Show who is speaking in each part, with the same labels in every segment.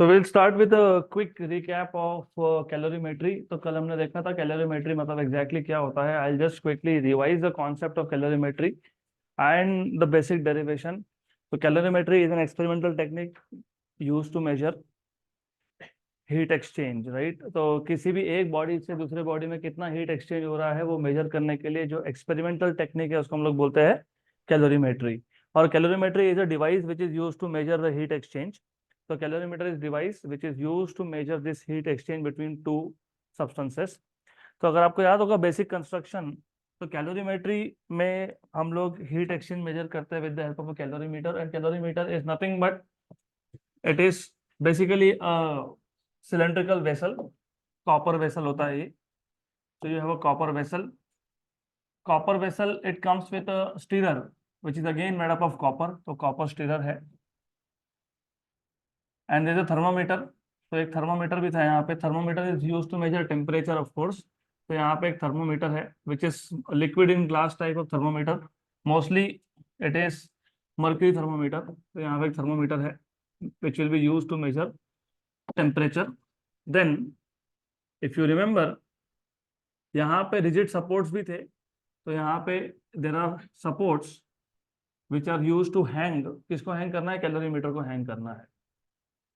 Speaker 1: So we'll start with a quick recap of calorimetry. तो कल हमने देखा था calorimetry मतलब exactly क्या होता है. I'll just quickly revise the concept of calorimetry and the basic derivation. So calorimetry is an experimental technique used to measure heat exchange, right. तो किसी भी एक बॉडी से दूसरे बॉडी में कितना हीट एक्सचेंज हो रहा है वो मेजर करने के लिए जो एक्सपेरिमेंटल टेक्निक है उसको हम लोग बोलते हैं कैलोरीमेट्री. और calorimetry is a device which is used to measure the heat exchange. तो calorimeter is device which is used to measure this heat exchange between two substances. तो अगर आपको याद होगा बेसिक कंस्ट्रक्शन, तो कैलोरीमेट्री में हम लोग हीट एक्सचेंज मेजर करते हैं with the help of a calorimeter. And calorimeter is nothing but it is basically cylindrical vessel, copper vessel होता है ये. So you have a copper vessel. Copper vessel, it comes with a stirrer which is again made up of copper. तो copper stirrer है. And there is a thermometer. तो एक thermometer भी था यहाँ पे. Thermometer is used to measure temperature of course. तो यहाँ पे एक thermometer है which is liquid in glass type of thermometer. Mostly it is mercury thermometer. तो यहाँ पे एक thermometer है which will be used to measure temperature. Then if you remember, यहाँ पे रिजिड सपोर्ट्स भी थे. तो यहाँ पे there are supports which are use to hang. किसको हैंग करना है? कैलोरीमीटर को हैंग करना है.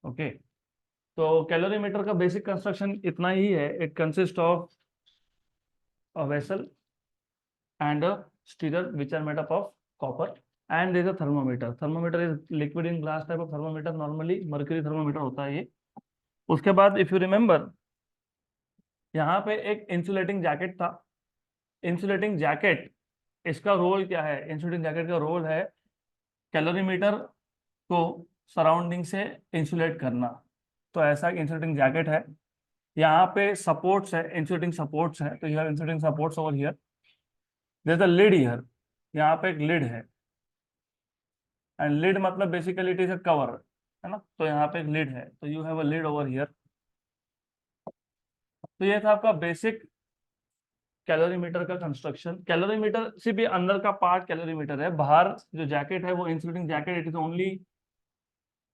Speaker 1: ओके. तो कैलोरीमीटर का बेसिक कंस्ट्रक्शन इतना ही है. It consist of a vessel and a stirrer which are made up of copper and there is a thermometer. Thermometer is liquid in glass type of thermometer. Normally mercury thermometer होता है ये. उसके बाद if you remember, यहाँ पे एक insulating jacket था. Insulating jacket, इसका रोल क्या है? इंसुलेटिंग जैकेट का रोल है कैलोरीमीटर को सराउंडिंग से इंसुलेट करना. तो ऐसा इंसुलेटिंग जैकेट है. यहाँ पे सपोर्ट्स है, इंसुलेटिंग सपोर्ट्स है. तो यह insulating supports over here. There is a lid here. यहाँ पे एक लिड है. एंड लिड मतलब basically it is a cover, है ना. तो यहाँ पे एक लिड है. तो you have a lid over here. तो ये था आपका बेसिक कैलोरीमीटर का कंस्ट्रक्शन. कैलोरीमीटर से भी अंदर का पार्ट कैलोरीमीटर है. बाहर जो जैकेट है वो insulating jacket. It is only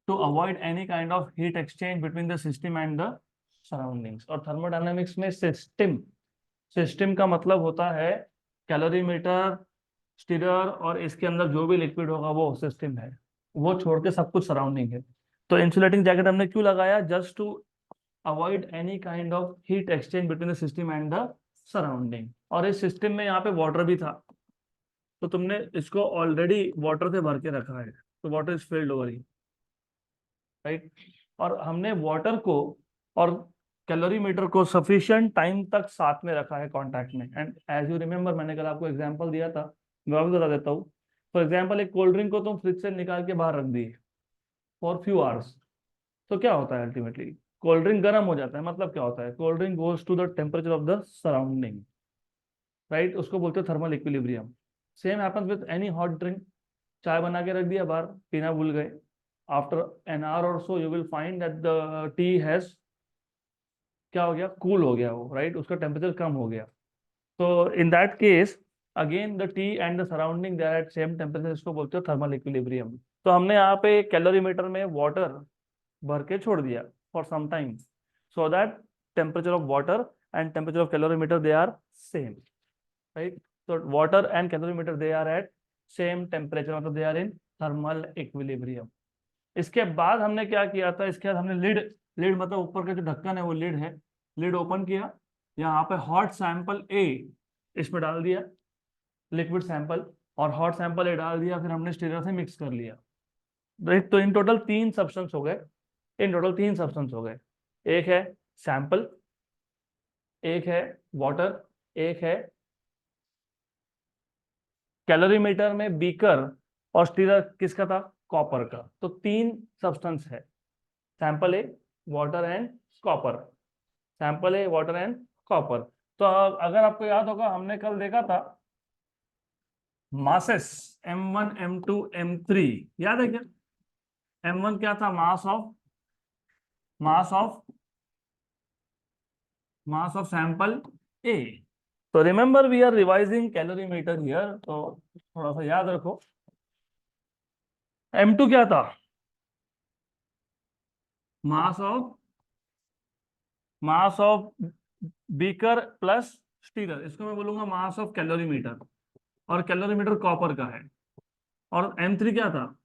Speaker 1: to avoid any kind of heat exchange between the system and the surroundings. और थर्मोडायनामिक्स में सिस्टम, सिस्टम का मतलब होता है कैलोरीमीटर, स्टीरर और इसके अंदर जो भी लिक्विड होगा वो सिस्टम है. वो छोड़ के सब कुछ सराउंडिंग है. तो इंसुलेटिंग जैकेट हमने क्यों लगाया? Just to avoid any kind of heat exchange between the system and the surrounding. और इस सिस्टम में यहाँ पे वाटर भी था. तो तुमने इसको ऑलरेडी वाटर से भर के रखा है. तो water is filled over he, right. और हमने वाटर को और कैलोरीमीटर को सफिशिएंट टाइम तक साथ में रखा है कांटेक्ट में. एंड एज यू रिमेंबर, मैंने कल आपको एग्जांपल दिया था, मैं वापस बता देता हूँ. फॉर एग्जांपल, एक कोल्ड ड्रिंक को तुम फ्रिज से निकाल के बाहर रख दिए फॉर फ्यू आवर्स. तो क्या होता है अल्टीमेटली? कोल्ड ड्रिंक गर्म हो जाता है. मतलब क्या होता है? Cold drink goes to the temperature of the surrounding, right. उसको बोलते हैं thermal equilibrium. Same happens with any hot drink. चाय बना के रख दिया बाहर, पीना भूल गए. आफ्टर एन आवर और so you will find that the T has क्या हो गया? कूल हो गया वो, राइट. उसका टेम्परेचर कम हो गया. तो in that case again the tea and the surrounding they are at same temperature. इसको बोलते हैं थर्मल इक्विलिब्रियम. तो हमने यहाँ पे कैलोरीमीटर में वाटर भर के छोड़ दिया for some time, so that temperature of water and temperature of calorimeter they are same, right. तो water and calorimeter they are at same temperature, मतलब they are in thermal equilibrium. इसके बाद हमने क्या किया था? इसके बाद हमने लिड, लिड मतलब ऊपर का जो ढक्कन है वो लिड है. लिड ओपन किया. यहाँ पे हॉट सैंपल ए इसमें डाल दिया, लिक्विड सैंपल. और हॉट सैंपल ए डाल दिया. फिर हमने स्टीरर से मिक्स कर लिया, राइट. तो इन टोटल तीन सब्सटेंस हो गए. इन टोटल तीन सब्सटेंस हो गए. एक है सैंपल, एक है वाटर, एक है कैलोरीमीटर में बीकर. और स्टीरर किसका था? कॉपर का. तो तीन सब्सटेंस है, sample A, water and copper. Sample A, water and copper. तो अगर आपको याद होगा, हमने कल देखा था मासेस M1, M2, M3. याद है क्या? M1 क्या था? Mass of, mass of, mass of sample A. तो remember we are revising calorimeter here. तो थोड़ा सा याद रखो. M2 क्या था? Mass of beaker plus stirrer, इसको मैं बोलूंगा मास ऑफ कैलोरीमीटर, और कैलोरीमीटर कॉपर का है। और M3 क्या था?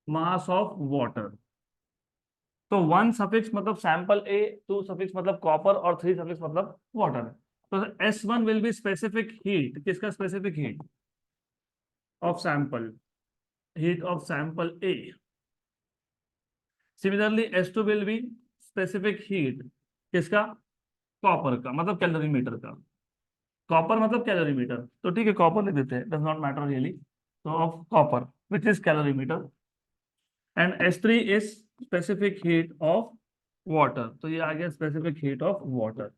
Speaker 1: Mass of water. तो 1 सफिक्स मतलब सैंपल ए, 2 सफिक्स मतलब कॉपर, और 3 सफिक्स मतलब वाटर है। तो S1 will be specific heat, किसका specific heat? Of sample, heat of sample A. Similarly S2 will be specific heat, किसका? कॉपर का, मतलब कैलोरीमीटर का। कॉपर मतलब कैलोरीमीटर, तो ठीक है कॉपर लिख देते हैं, डज नॉट मैटर रियली। तो of copper which is calorimeter, and S3 is specific heat of water, तो ये आ गया specific heat of water.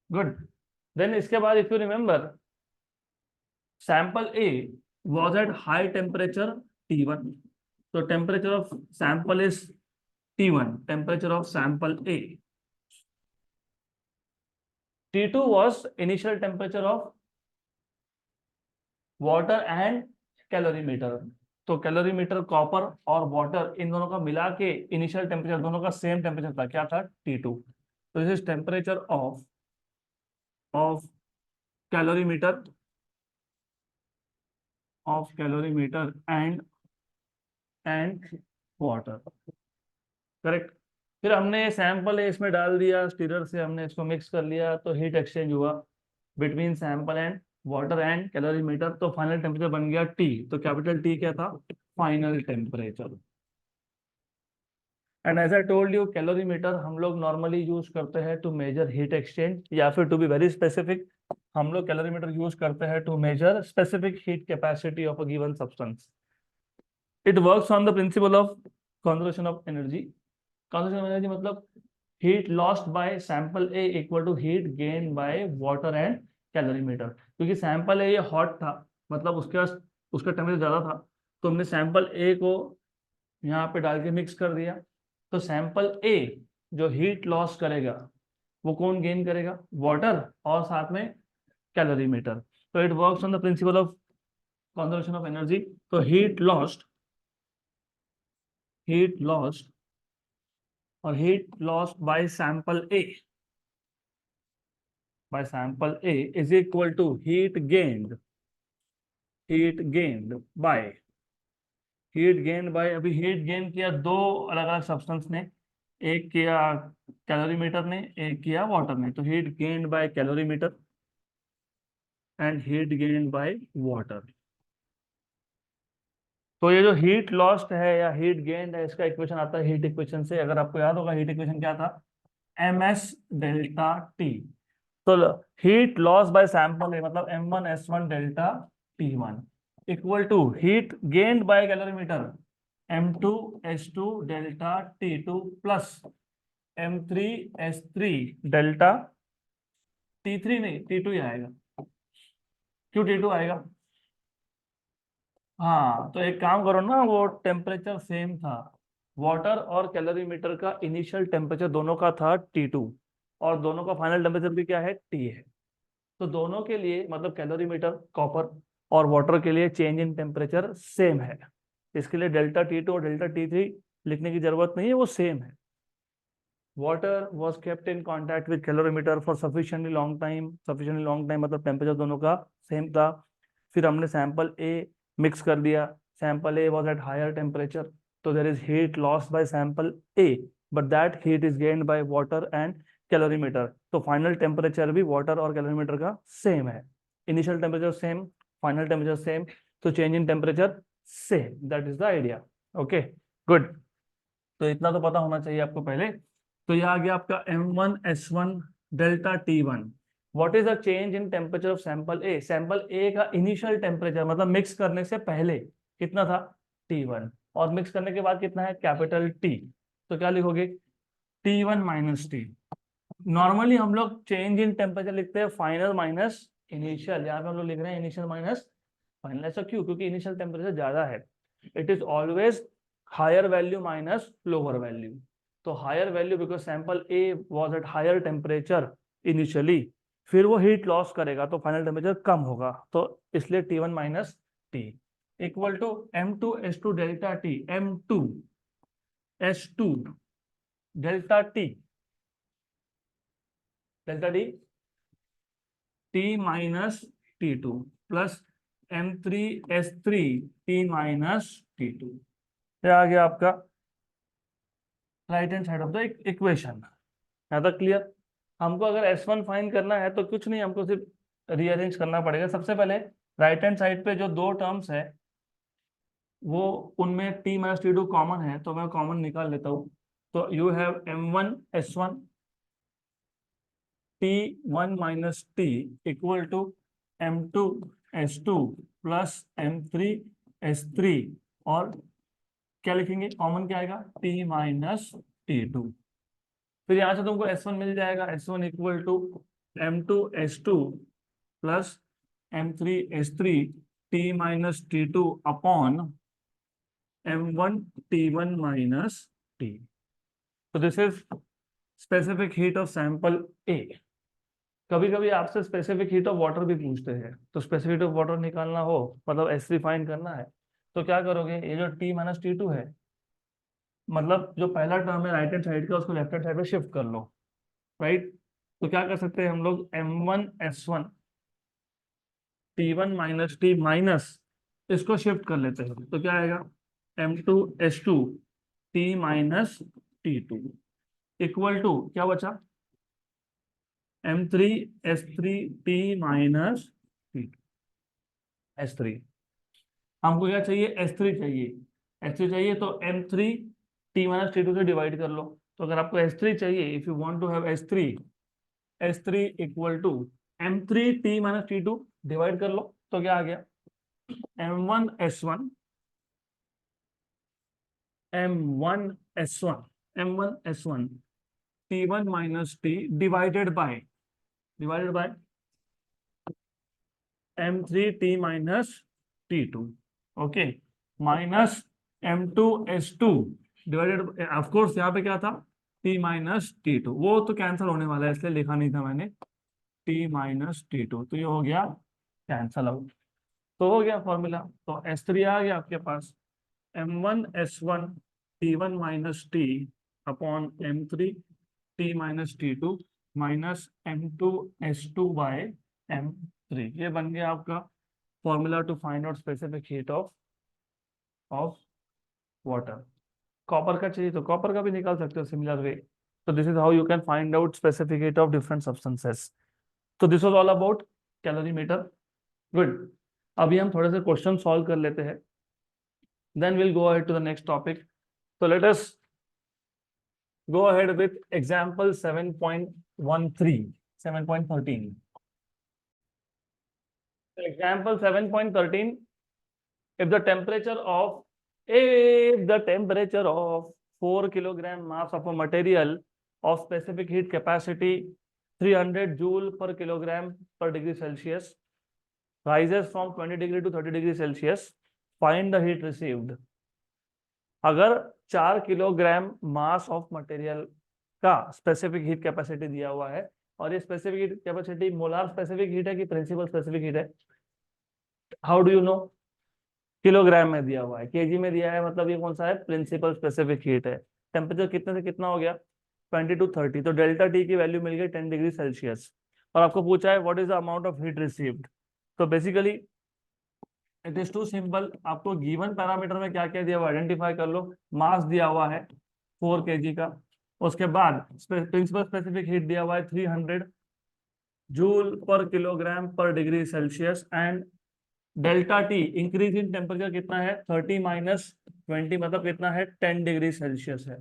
Speaker 1: Good. Then इसके बाद if you remember, sample A was at high temperature T1, so temperature of sample is T1, temperature of sample A. T2 was initial temperature of water and calorimeter. तो calorimeter copper और water in दोनों का मिला के initial temperature दोनों का same temperature था, क्या था? T2। तो this is temperature of calorimeter, and water, correct. फिर हमने सैंपल इसमें डाल दिया, स्टीरर से हमने इसको मिक्स कर लिया, तो हीट एक्सचेंज हुआ between sample and water and calorimeter, तो फाइनल टेम्परेचर बन गया T। तो कैपिटल T क्या था? Final temperature. And as I told you, calorimeter हम लोग नॉर्मली यूज करते हैं टू मेजर हीट एक्सचेंज, या फिर टू बी वेरी स्पेसिफिक, हम लोग कैलोरीमीटर यूज करते हैं to measure specific heat capacity of a given substance. It works on the principle of conservation of energy. Conservation of energy मतलब heat lost by sample A equal to heat gain by water and calorimeter. क्योंकि sample A ये hot था, मतलब उसके पास उसका temperature ज्यादा था, तो हमने सैंपल ए को यहाँ पे डाल के मिक्स कर दिया। तो सैंपल ए जो हीट लॉस करेगा वो कौन गेन करेगा? वाटर और साथ में कैलोरीमीटर। तो it works on the principle of conservation of energy. तो हीट लॉस्ट और heat lost by sample A is equal to heat gained by अभी हीट गेन किया दो अलग अलग सब्सटेंस ने, एक किया कैलोरीमीटर ने, एक किया वाटर ने। तो heat gained by calorimeter and heat gained by water. तो ये जो हीट लॉस्ट है या हीट गेन्ड है, इसका इक्वेशन आता है हीट इक्वेशन से। अगर आपको याद होगा हीट इक्वेशन क्या था? ms delta T. तो हीट लॉस बाय सैंपल है मतलब M1S1 delta T1 equal to heat gained by calorimeter M2S2 delta T2 plus M3S3 delta T3, नहीं T2 ही आएगा। क्यों T2 आएगा? हाँ, तो एक काम करो ना, वो टेम्परेचर सेम था, वाटर और कैलोरीमीटर का इनिशियल टेम्परेचर दोनों का था T2, और दोनों का फाइनल टेम्परेचर भी क्या है? T है। तो दोनों के लिए मतलब कैलोरीमीटर कॉपर और वाटर के लिए चेंज इन टेम्परेचर सेम है। इसके लिए डेल्टा T2 और डेल्टा T3 लिखने की जरूरत नहीं है, वो सेम है। Water was kept in contact with calorimeter for sufficiently long time, मतलब टेम्परेचर दोनों का सेम था। फिर हमने सैंपल ए मिक्स कर दिया, sample A was at higher temperature, तो there is heat loss by sample A, but that heat is gained by water and calorimeter. तो फाइनल टेम्परेचर भी वाटर और कैलोरीमीटर का सेम है। Initial temperature same, final temperature same, तो change in temperature same, that is the idea. Okay, good. तो इतना तो पता होना चाहिए आपको पहले। तो यह आ गया आपका M1S1 delta T1। What is the change in temperature of sample A? Sample A का इनिशियल टेम्परेचर मतलब मिक्स करने से पहले कितना था? T1, और मिक्स करने के बाद कितना है? Capital T। तो क्या लिखोगे? T1 minus T। नॉर्मली हम लोग चेंज इन टेम्परेचर लिखते हैं फाइनल माइनस इनिशियल, यहाँ पे हम लोग लिख रहे हैं इनिशियल माइनस फाइनल। ऐसा क्यों? क्योंकि इनिशियल टेम्परेचर ज्यादा है। It is always higher value minus lower value. तो higher value because sample A was at higher temperature initially, फिर वो हीट लॉस करेगा तो फाइनल टेम्परेचर कम होगा, तो इसलिए T1 minus T. Equal to M2S2 delta T, M2S2 delta T, delta T T minus T2 plus M3S3 T minus T2। ये आ गया आपका right hand side of the equation. यहाँ तक क्लियर? हमको अगर S1 फाइंड करना है तो कुछ नहीं, हमको सिर्फ रीअरेंज करना पड़ेगा। सबसे पहले राइट हैंड साइड पे जो दो टर्म्स है वो उनमें T माइनस T2 कॉमन है, तो मैं कॉमन निकाल लेता हूँ। तो you have M1S1 T1 minus T equal to M2S2 plus M3S3, और क्या लिखेंगे? कॉमन क्या आएगा? T minus T2। फिर यहां से तुमको S1 मिल जाएगा, S1 equal to M2S2 plus M3S3 T minus T2 upon M1 T1 minus T। तो this is specific heat of sample A. कभी कभी आपसे स्पेसिफिक हीट ऑफ वाटर भी पूछते हैं, तो स्पेसिफिक हीट ऑफ वाटर निकालना हो, मतलब S3 फाइंड करना है, तो क्या करोगे? ये जो T माइनस T2 है, मतलब जो पहला टर्म है राइट हैंड साइड का, उसको लेफ्ट हैंड साइड पे शिफ्ट कर लो, राइट? तो क्या कर सकते हैं हम लोग? M1S1 T1 minus T minus इसको शिफ्ट कर लेते हैं, तो क्या आएगा? M2S2 T minus T2 equal to क्या बचा? M3S3 T minus T2। S3 हमको क्या चाहिए? S3 चाहिए। S3 चाहिए तो M3 T माइनस T2 से डिवाइड कर लो। तो अगर आपको S3 चाहिए, if you want to have S3 equal to M3 T minus T2 divide कर लो, तो क्या आ गया? M1S1 M1S1 T1 minus T divided by M3 T minus T2, okay, minus M2S2 divided, of course यहाँ पे क्या था? T माइनस T2, वो तो कैंसिल होने वाला है इसलिए लिखा नहीं था मैंने, T माइनस T2, तो ये हो गया कैंसल आउट। तो हो गया फॉर्मूला। तो S3 आ गया आपके पास, M1S1 T1 minus T upon M3 T minus T2 minus M2S2 by M3। ये बन गया आपका formula to find out specific heat of water. Copper का चाहिए तो कॉपर का भी निकाल सकते हो सिमिलर वे। तो this is how you can find out specific heat of different substances. तो this was all about calorimeter. Good. अभी हम थोड़े से क्वेश्चन सॉल्व कर लेते हैं, then will go ahead to the next topic. So let us go ahead with example 7.13, 7.13. Example 7.13, if the temperature of 4 kilogram mass of a material of specific heat capacity 300 joule per kilogram per degree Celsius rises from 20 degree to 30 degree Celsius, find the heat received। अगर 4 kilogram mass of material का specific heat capacity दिया हुआ है, और ये specific heat capacity molar specific heat है कि principal specific heat है? How do you know? Kilogram में दिया हुआ है, केजी में दिया है, मतलब ये कौन सा है? प्रिंसिपल स्पेसिफिक हीट है। टेम्परेचर कितने से कितना हो गया? 20 to 30, तो डेल्टा टी की वैल्यू मिल गई 10 डिग्री सेल्सियस। और आपको पूछा है what is the amount of heat received. तो basically it is too simple, आपको गिवन पैरामीटर में क्या क्या दिया हुआ आइडेंटिफाई कर लो। मास दिया हुआ है 4 kg का, उसके बाद प्रिंसिपल स्पेसिफिक हीट दिया हुआ है 300 जूल पर किलोग्राम पर degree Celsius, and delta T increase in temperature कितना है? 30 माइनस 20, मतलब कितना है? 10 डिग्री सेल्सियस है।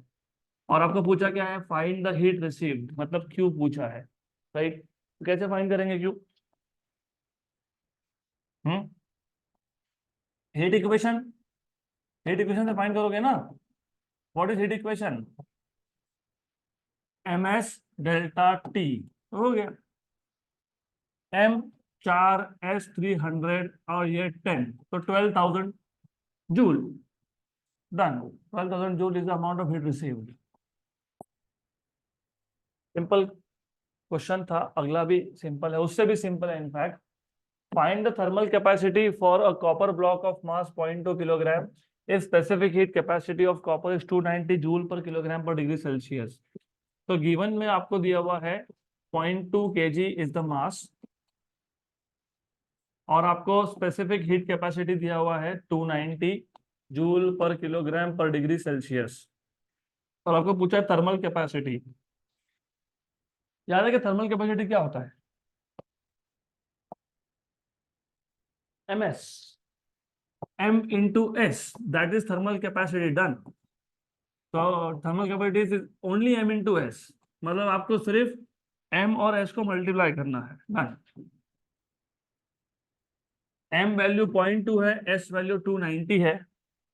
Speaker 1: और आपको पूछा क्या है? फाइंड द हीट रिसीव्ड, मतलब क्यू पूछा है, राइट? कैसे फाइंड करेंगे क्यू? हम्म हीट इक्वेशन, हीट इक्वेशन से फाइंड करोगे ना। What is heat equation? ms delta T, हो गया। m 4 s 300 और ये 10, तो 12,000 joule. Done. 12,000 joule is the amount of heat received. Simple question था। अगला भी सिंपल है, उससे भी सिंपल है in fact. Find the thermal capacity for a copper block of mass 0.2 kilogram. If specific heat capacity of copper is 290 joule per kilogram per degree Celsius. तो given में आपको दिया हुआ है 0.2 kg इज द मास, और आपको specific heat capacity दिया हुआ है 290 जूल पर किलोग्राम पर डिग्री सेल्सियस, और आपको पूछा है थर्मल कैपेसिटी। याद है कि थर्मल कैपेसिटी क्या होता है? ms m into s, that is thermal capacity done. तो thermal capacity is only m into s, मतलब आपको सिर्फ m और s को मल्टीप्लाई करना है। डन। m वैल्यू 0.2 है, s वैल्यू 290 है,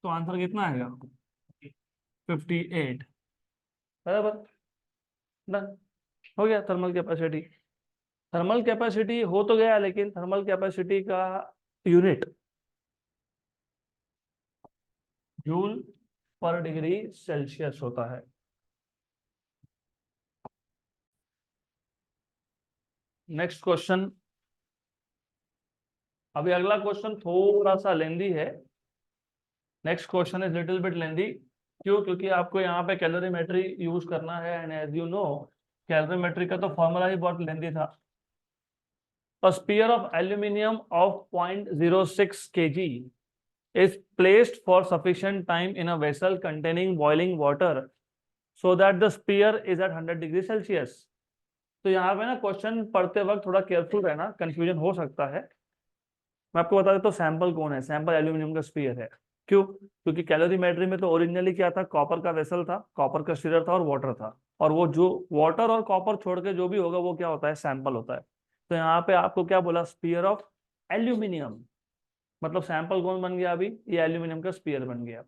Speaker 1: तो आंसर कितना आएगा? 58। बराबर। डन, हो गया थर्मल कैपेसिटी। थर्मल कैपेसिटी हो तो गया, लेकिन थर्मल कैपेसिटी का unit joule per degree Celsius होता है। Next question. अभी अगला क्वेश्चन थोड़ा सा लेंदी है। Next question is little bit lengthy. क्यों? क्योंकि आपको यहाँ पे कैलोरीमेट्री यूज करना है, and as you know calorimetry का तो फॉर्मूला ही बहुत लेंदी था। A sphere of aluminium of 0.06 kg is placed for sufficient time in a vessel containing boiling water so that the sphere is at 100 degree Celsius. तो यहाँ पे ना question पढ़ते वक्त थोड़ा केयरफुल रहना, कंफ्यूजन हो सकता है। मैं आपको बता देता हूँ सैंपल कौन है। सैंपल एल्यूमिनियम का स्फीयर है। क्यों? क्योंकि कैलोरीमेट्री में तो ओरिजिनली क्या था? कॉपर का वेसल था, कॉपर का स्टीरर था और वाटर था, और वो जो वाटर और कॉपर छोड़ के जो भी होगा वो क्या होता है? सैंपल होता है। तो यहाँ पे आपको क्या बोला? स्फीयर ऑफ एल्यूमिनियम, मतलब सैंपल कौन बन गया? अभी ये एल्यूमिनियम का स्फीयर बन गया।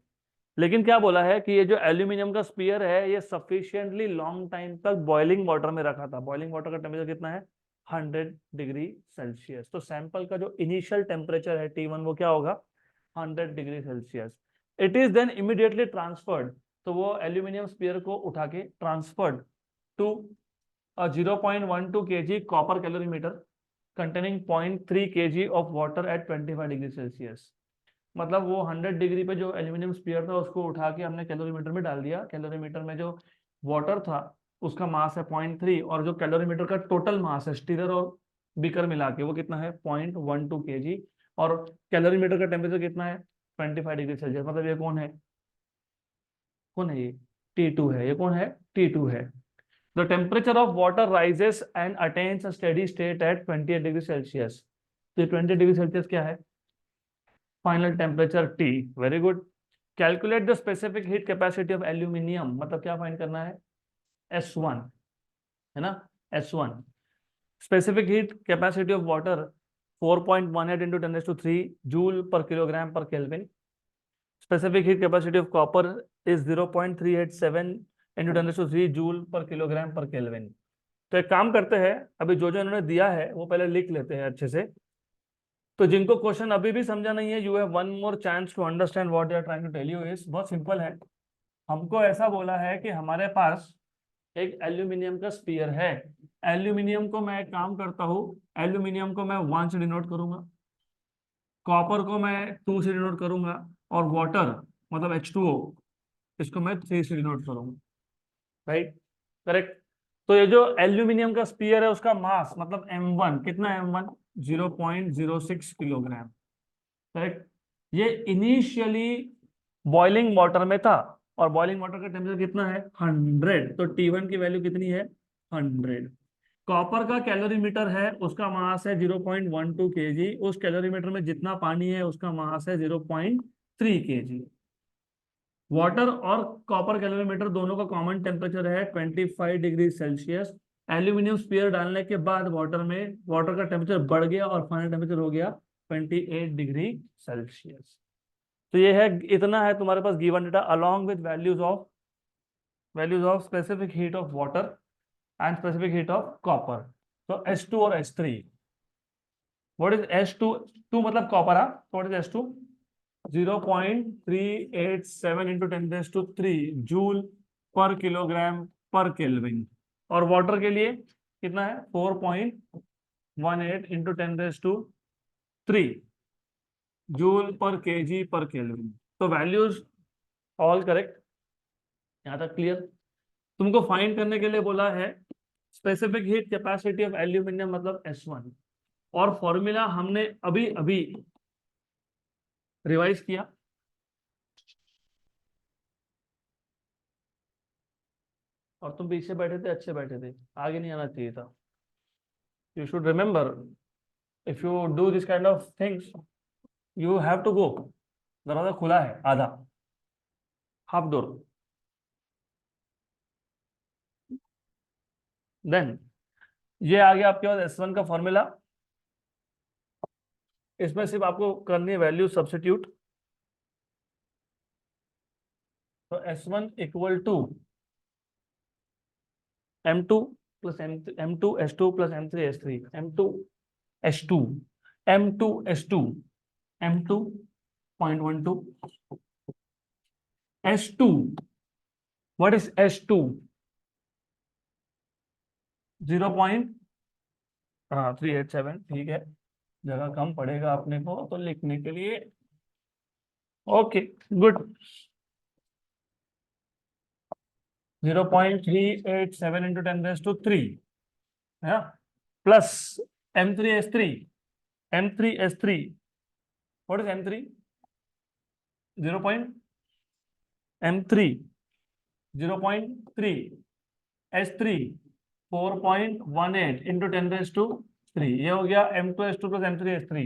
Speaker 1: लेकिन क्या बोला है कि ये जो एल्यूमिनियम का स्फीयर है ये सफिशिएंटली लॉन्ग टाइम तक बॉइलिंग वाटर में रखा था। बॉइलिंग वाटर का टेम्परेचर कितना है? 100 डिग्री सेल्सियस। तो सैंपल का जो इनिशियल टेम्परेचर है T1 वो क्या होगा? 100 degree Celsius. It is then immediately transferred, तो वो एल्यूमिनियम स्फीयर को उठा के transferred to 0.12 kg copper calorimeter containing 0.3 kg of water at 25 degree Celsius. मतलब वो 100 डिग्री पे जो एल्यूमिनियम स्फीयर था उसको उठा के हमने कैलोरीमीटर में डाल दिया। कैलोरीमीटर में जो वाटर था उसका मास है 0.3, और जो कैलोरीमीटर का टोटल मास है स्टीरर और बीकर मिला के वो कितना है? 0.12 kg, और कैलोरीमीटर का टेम्परेचर कितना है? 25 डिग्री सेल्सियस। मतलब ये कौन है? कौन है ये? T2 है। ये कौन है? T2 है। The temperature of water rises and attains a steady state at 28 degree Celsius. तो 20 डिग्री सेल्सियस क्या है? Final temperature T। Very good. Calculate the specific heat capacity of aluminium, मतलब क्या फाइंड करना है? S1 है ना, S1। Specific heat capacity of water 4.18 into 10⁻³ joule per kilogram per kelvin. Specific heat capacity of copper is 0.387 into 10⁻³ joule per kilogram per kelvin. तो एक काम करते हैं, अभी जो इन्होंने दिया है वो पहले लिख लेते हैं अच्छे से। तो जिनको क्वेश्चन अभी भी समझा नहीं है, you have one more chance to understand what they are trying to tell you. Is बहुत सिंपल है। हमको ऐसा बोला है कि हमारे पास एक एल्यूमिनियम का स्फीयर है। एल्यूमिनियम को मैं एक काम करता हूँ, एल्यूमिनियम को मैं 1 से डिनोट करूंगा, कॉपर को मैं 2 से डिनोट करूंगा, और वाटर मतलब H2O इसको मैं 3 से डिनोट करूंगा। Right, correct. तो ये जो एल्यूमिनियम का स्फीयर है उसका मास मतलब M1 कितना है? M1 0.06 kilogram. करेक्ट। ये इनिशियली बॉइलिंग वाटर में था, और बॉइलिंग वाटर का टेम्परेचर कितना है? 100। तो T1 की वैल्यू कितनी है? 100। कॉपर का कैलोरीमीटर है, उसका मास है 0.12 kg। उस कैलोरीमीटर में जितना पानी है उसका मास है 0.3 kg। वाटर और कॉपर कैलोरीमीटर दोनों का कॉमन टेम्परेचर है 25 डिग्री सेल्सियस। एल्यूमिनियम स्फीयर डालने के बाद वाटर में वाटर का टेम्परेचर बढ़ गया और फाइनल टेम्परेचर हो गया 28 डिग्री सेल्सियस। तो ये है, इतना है तुम्हारे पास given data along with values of specific heat of water and specific heat of copper. तो S2 और S3। What is S2? 2 मतलब copper. What is S2? 0.387 into 10⁻³ joule per kilogram per kelvin. और वाटर के लिए कितना है? 4.18 into 10⁻³ 3 joule per KG per kelvin. तो values all correct, यहाँ तक क्लियर। तुमको फाइंड करने के लिए बोला है specific heat capacity of aluminium मतलब S1, और फॉर्मूला हमने अभी अभी रिवाइज किया। और तुम पीछे बैठे थे, अच्छे बैठे थे, आगे नहीं आना चाहिए था। You should remember, if you do this kind of things you have to go. दरवाजा खुला है आधा, हाफ डोर। देन ये आ गया आपके पास S1 का फॉर्मूला। इसमें सिर्फ आपको करनी है वैल्यू सब्स्टिट्यूट। तो S1 equal to M2 plus M2 S2 plus M3 S3 M2 S2 M2 S2 M2 0.12 S2। What is S2? 0.387। ठीक है, जगह कम पड़ेगा अपने को तो लिखने के लिए। Okay good. 0.387 इंटू 10⁻³ है, plus M3S3 M3S3। What is M3? 0. M3 0.3 S3 4.18 into 10⁻³ ये हो गया M2 S2 plus M3 S3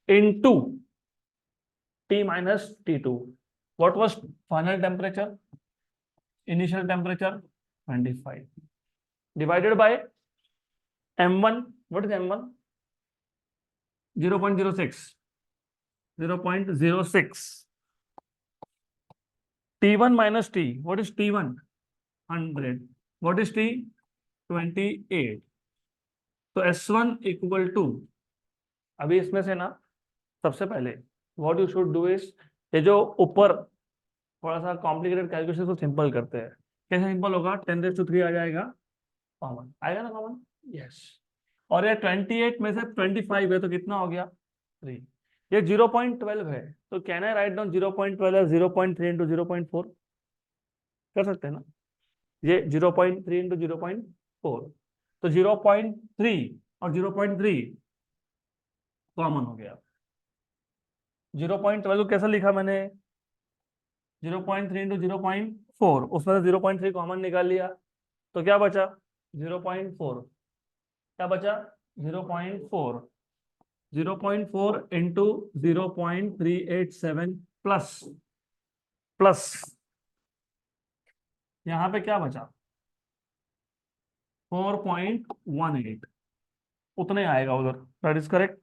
Speaker 1: into T minus T2। What was final temperature? Initial temperature 25 divided by M1. What is M1? 0.06 0.06 T1 minus T. What is T1? 100. What is T? 28। तो S1 equal to, अभी इसमें से ना सबसे पहले what you should do is, ये जो ऊपर थोड़ा सा कॉम्प्लिकेटेड कैलकुलेशन को सिंपल करते हैं। कैसे सिंपल होगा? 10⁻³ आ जाएगा, कॉमन आएगा ना, कॉमन। यस। और ये 28 में से 25 है तो कितना हो गया? 3। ये 0.12 है तो can I write down 0.12 0.3 into 0.4? कर सकते हैं ना, ये 0.3 इंटू 0.4। तो 0.3 और 0.3 कॉमन हो गया। 0.12 कैसा लिखा मैंने? 0.3 इंटू 0.4, उसमें से 0.3 कॉमन निकाल लिया तो क्या बचा? 0.4। क्या बचा? 0.4। 0.4 इंटू 0.387 प्लस प्लस यहां पे क्या बचा? 4.18 उतने आएगा उधर, that is correct.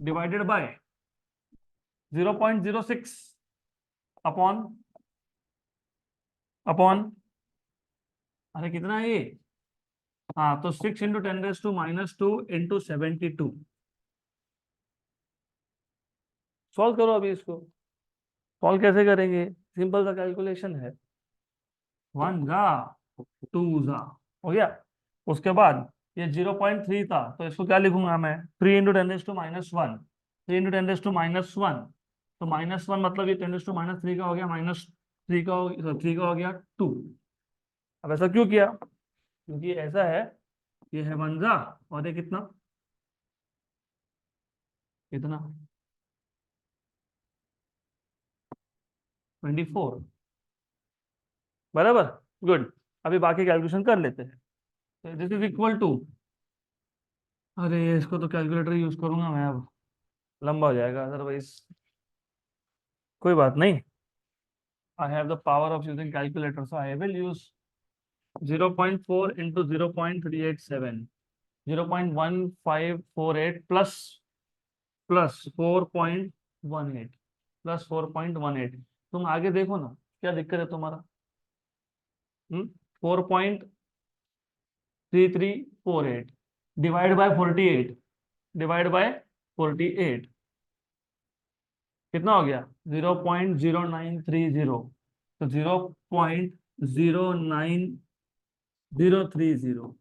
Speaker 1: Divided by 0.06 upon upon, अरे कितना है ये? हाँ, तो 6 इंटू 10⁻² इंटू 72। सॉल्व करो अभी इसको। सॉल्व कैसे करेंगे? सिंपल सा कैलकुलेशन है। 1 जा 2 जा हो गया। उसके बाद ये 0.3 था तो इसको क्या लिखूंगा मैं? 3 इंटू 10⁻⁻1। 3 इंटू 10⁻⁻1 तो -1 मतलब ये 10⁻³ का हो गया, -3 का हो, 3 का हो गया 2। अब ऐसा क्यों किया? क्योंकि ऐसा है, ये है 1 जा और ये कितना, कितना 24, बराबर। गुड। अभी बाकी कैलकुलेशन कर लेते हैं। दिस इज इक्वल टू, अरे इसको तो कैलकुलेटर यूज करूंगा मैं, अब लंबा हो जाएगा अदरवाइज। कोई बात नहीं, I have the power of using calculator, so I will use 0.4 into 0.387 0.1548 plus plus 4.18 plus 4.18। तुम आगे देखो ना क्या दिक्कत है तुम्हारा। 4.3348 डिवाइड बाय 48 डिवाइड बाय 48 कितना हो गया? 0.0930। तो 0.09030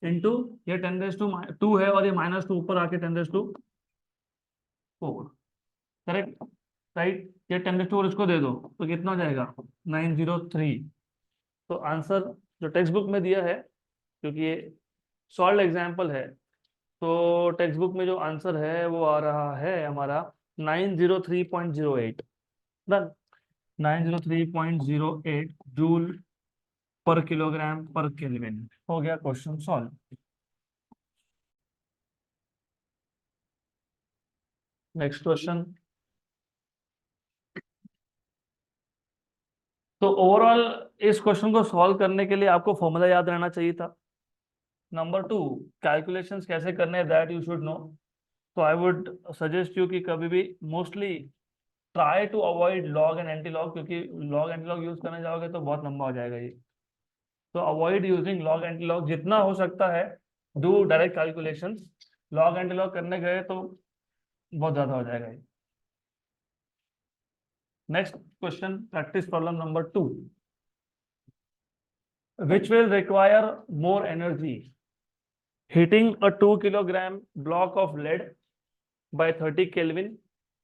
Speaker 1: इंटू ये 10⁻² है और ये -2 ऊपर आके 10⁻²। 4, करेक्ट, राइट। ये 10⁻⁴ इसको दे दो तो कितना हो जाएगा 903। तो आंसर जो टेक्स्ट बुक में दिया है, क्योंकि ये सॉल्व एग्जाम्पल है, तो टेक्स्ट बुक में जो आंसर है वो आ रहा है हमारा 903.08। Done. 903.08 joule per kilogram per kelvin. हो गया क्वेश्चन सॉल्व। Next question. तो ओवरऑल इस क्वेश्चन को सॉल्व करने के लिए आपको फॉर्मूला याद रहना चाहिए था। नंबर 2, कैलकुलेशंस कैसे करने हैं दैट यू शुड नो। तो आई वुड सजेस्ट यू कि कभी भी mostly try to avoid log and anti log, क्योंकि लॉग एंटी लॉग यूज करने जाओगे तो बहुत लंबा हो जाएगा ये। तो avoid using log anti log जितना हो सकता है। Do direct calculations. Log anti log करने गए तो बहुत ज्यादा हो जाएगा ये। Next question, practice problem number 2। Which will require more energy? Heating a 2 kilogram block of lead by 30 Kelvin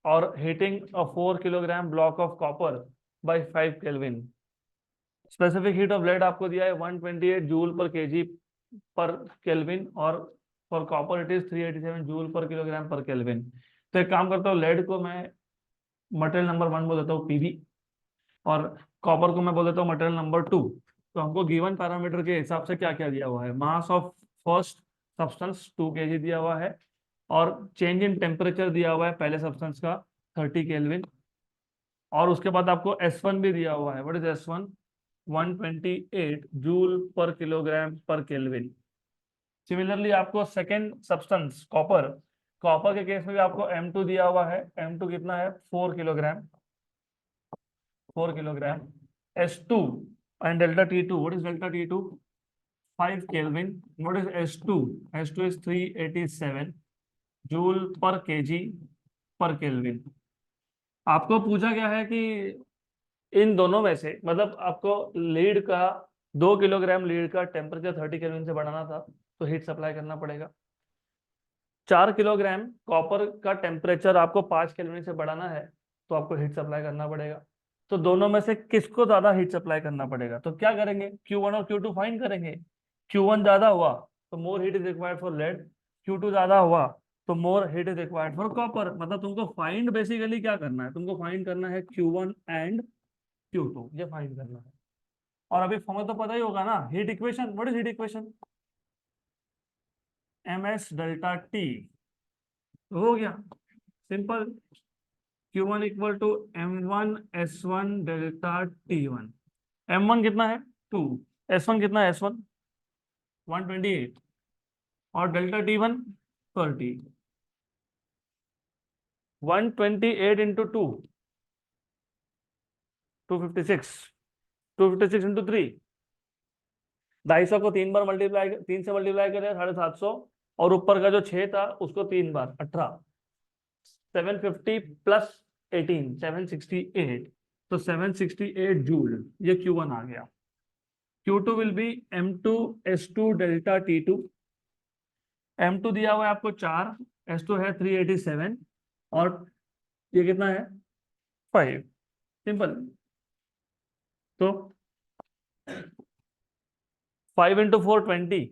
Speaker 1: or heating a 4 kilogram block of copper by 5 Kelvin? Specific heat of lead आपको दिया है 128 joule per KG per kelvin, और for copper it is 387 joule per kilogram per kelvin. तो एक काम करता हूँ, lead को मैं मटेरियल नंबर 1 बोल देता हूँ पीवी, और कॉपर को मैं बोल देता हूँ मटेरियल नंबर 2। तो हमको गिवन पैरामीटर के हिसाब से क्या क्या दिया हुआ है, mass of first substance 2 kg दिया हुआ है, और चेंज इन टेम्परेचर दिया हुआ है पहले सब्सटेंस का 30 केल्विन, और उसके बाद आपको S1 भी दिया हुआ है। What is S1? 128 joule per kilogram per kelvin. Similarly आपको सेकेंड सब्सटेंस कॉपर, कॉपर के केस में भी आपको M2 दिया हुआ है। M2 कितना है 4 kilogram, 4 kilogram. S2 and delta T2, what is delta T2? 5 Kelvin. What is S2? S2 is 387 joule per KG per kelvin. आपको पूछा गया है कि इन दोनों में से, मतलब आपको लीड का 2 किलोग्राम लीड का टेम्परेचर 30 केल्विन से बढ़ाना था, तो हीट सप्लाई करना पड़ेगा। 4 किलोग्राम कॉपर का टेम्परेचर आपको 5 केल्विन से बढ़ाना है, तो आपको हीट सप्लाई करना पड़ेगा। तो दोनों में से किसको ज्यादा हीट सप्लाई करना पड़ेगा? तो क्या करेंगे, Q1 और Q2 फाइंड करेंगे। Q1 ज्यादा हुआ तो more heat is required for lead, Q2 ज्यादा हुआ तो more heat is required for copper. मतलब तुमको फाइंड बेसिकली क्या करना है, तुमको फाइंड करना है Q1 एंड Q2, ये फाइंड करना है। और अभी फॉर्मूला तो पता ही होगा ना, heat equation. What is heat equation? MS delta T। हो गया simple. Q1 equal to M1 S1 delta T1। M1 कितना है 2, S1 कितना है S1 128, और डेल्टा T1 30। 128 इंटू 2 256, 256 इंटू 3 250 को 3 बार मल्टीप्लाई, 3 से मल्टीप्लाई करें 750, और ऊपर का जो 6 था उसको 3 बार 18, 750 प्लस 18 768। तो 768 जूल, ये Q1 आ गया। Q2 will be M2 S2 delta T2। M2 दिया हुआ है आपको 4, S2 है 387, और ये कितना है 5। सिंपल। तो 5 इंटू 4 20,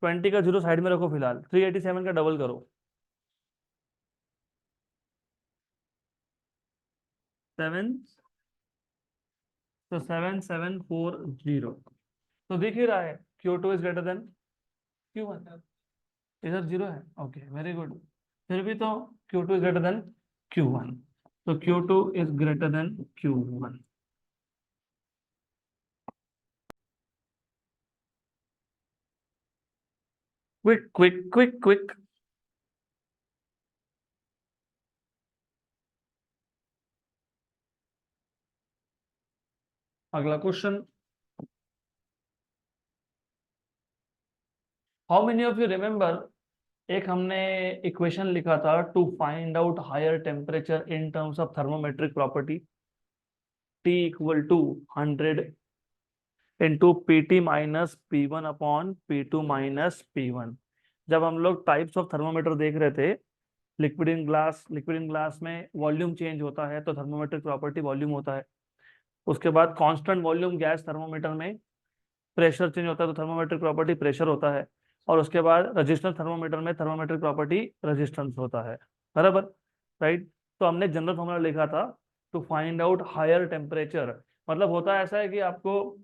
Speaker 1: 20 का जीरो साइड में रखो फिलहाल, 387 का डबल करो, 7, तो 7740। तो दिख ही रहा है Q2 is greater than Q1। इधर जीरो है, ओके वेरी गुड। फिर भी तो Q2 is greater than Q1, तो Q2 is greater than Q1। Quick quick quick quick. अगला question, how many of you remember, एक हमने इक्वेशन लिखा था to find out higher temperature in terms of thermometric property, T equal to 100 into PT minus P1 upon P2 minus P1। जब हम लोग types of thermometer देख रहे थे, लिक्विड इन ग्लास में वॉल्यूम चेंज होता है तो थर्मोमेट्रिक प्रॉपर्टी वॉल्यूम होता है। उसके बाद कांस्टेंट वॉल्यूम गैस थर्मोमीटर में प्रेशर चेंज होता है तो थर्मोमेट्रिक प्रॉपर्टी प्रेशर होता है। और उसके बाद रजिस्टेंस थर्मोमीटर में थर्मोमेट्रिक प्रॉपर्टी रजिस्टेंस होता है, बराबर, राइट। तो हमने जनरल फॉर्मूला लिखा था to find out higher temperature, मतलब होता है ऐसा है कि आपको